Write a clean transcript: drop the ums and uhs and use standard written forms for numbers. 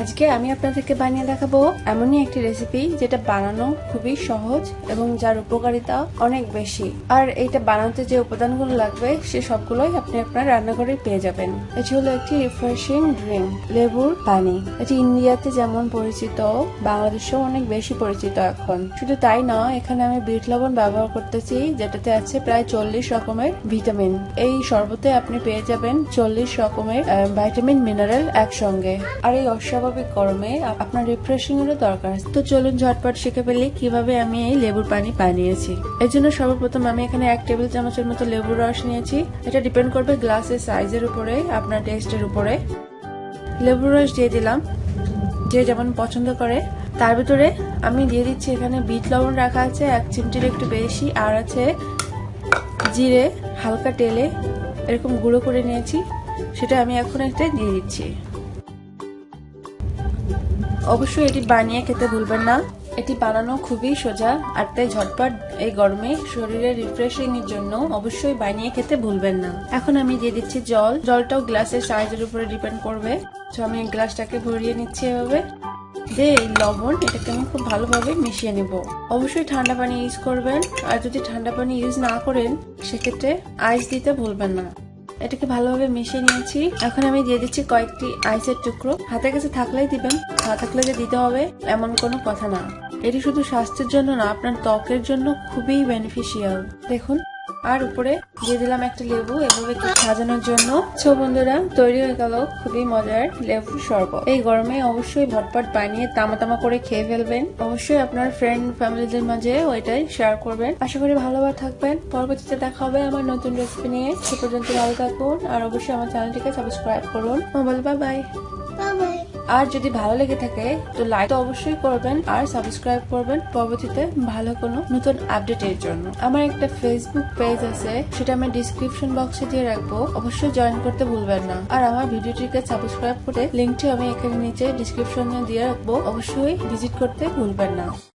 আজকে আমি আপনাদেরকে বানিয়ে দেখাবো এমনই একটি রেসিপি যেটা বানানো খুবই সহজ এবং যার উপকারিতা অনেক বেশি। আর এইটা বানাতে যে উপাদানগুলো লাগবে সে সবগুলোই আপনি আপনার রান্নাঘরে পেয়ে যাবেন। এটি হলো একটি রিফ্রেশিং ড্রিঙ্ক, লেবুর পানি। এটি ইন্ডিয়াতে যেমন পরিচিত, বাংলাদেশেও অনেক বেশি পরিচিত এখন। শুধু তাই না, এখানে আমি বিট লবণ ব্যবহার করতেছি, যেটাতে আছে প্রায় 40 রকমের ভিটামিন। এই শরবতে আপনি পেয়ে যাবেন 40 রকমের ভিটামিন মিনারেল একসঙ্গে। আর এই অস্বাভাবিক গরমে আপনার রিফ্রেশিং এরও দরকার। তো চলুন ঝটপট শিখে ফেলি কিভাবে আমি এই লেবুর পানি বানিয়েছি। এর জন্য সর্বপ্রথম আমি এখানে 1 টেবিল চামচের মতো লেবুর রস নিয়েছি। এটা ডিপেন্ড করবে গ্লাসের সাইজের উপরে, আপনার টেস্টের উপরে। লেবুর রস দিয়ে দিলাম, যে যেমন পছন্দ করে। তার ভিতরে আমি দিয়ে দিচ্ছি এখানে বিট লবণ রাখা আছে 1 চিমটির একটু বেশি, আর আছে জিরে হালকা তেলে এরকম গুঁড়ো করে নিয়েছি, সেটা আমি এখন একটা দিয়ে দিচ্ছি। অবশ্যই এটি বানিয়ে খেতে ভুলবেন না, এটি বানানো খুবই সোজা। আর তাই ঝটপট এই গরমে শরীরের রিফ্রেশিং এর জন্য অবশ্যই বানিয়ে খেতে ভুলবেন না। এখন আমি দিয়ে দিচ্ছি জল। জলটাও গ্লাসের সাইজের উপরে ডিপেন্ড করবে। তো আমি গ্লাসটাকে ভরিয়ে নিচ্ছি এভাবে। এই লবণ এটাকে আমি খুব ভালোভাবে মিশিয়ে নেব। অবশ্যই ঠান্ডা পানি ইউজ করবেন, আর যদি ঠান্ডা পানি ইউজ না করেন সেক্ষেত্রে আইস দিতে ভুলবেন না। এটাকে ভালোভাবে মিশিয়ে নিয়েছি। এখন আমি দিয়ে দিচ্ছি কয়েকটি আইসের টুকরো। হাতের কাছে থাকলেই দিবেন, না থাকলে যে দিতে হবে এমন কোনো কথা না। এটি শুধু স্বাস্থ্যের জন্য না, আপনার ত্বকের জন্য খুবই বেনিফিশিয়াল। দেখুন, আর উপরে দিয়ে দিলাম একটা লেবু এভাবে সাজানোর জন্য। তো বন্ধুরা, তৈরি হয়ে গেল খুবই মজার লেবুর শরবত। এই গরমে অবশ্যই ঝটপট বানিয়ে তামা তামা করে খেয়ে ফেলবেন। অবশ্যই আপনার ফ্রেন্ড ফ্যামিলিদের মাঝে ওইটাই শেয়ার করবেন। আশা করি ভালোভাবে থাকবেন। পরবর্তীতে দেখা হবে আমার নতুন রেসিপি নিয়ে। সে পর্যন্ত ভালো থাকুন, আর অবশ্যই আমার চ্যানেলটিকে সাবস্ক্রাইব করুন। Bye bye. আর যদি ভালো লেগে থাকে তো লাইক তো অবশ্যই করবেন, আর সাবস্ক্রাইব করবেন পরবর্তীতে ভালো কোনো নতুন আপডেটের জন্য। আমার একটা ফেসবুক পেজ আছে, সেটা আমি ডিসক্রিপশন বক্সে দিয়ে রাখবো, অবশ্যই জয়েন করতে ভুলবেন না। আর আমার ভিডিওটিকে সাবস্ক্রাইব করে লিঙ্কটি আমি এখানে নিচে ডিসক্রিপশনে দিয়ে রাখবো, অবশ্যই ভিজিট করতে ভুলবেন না।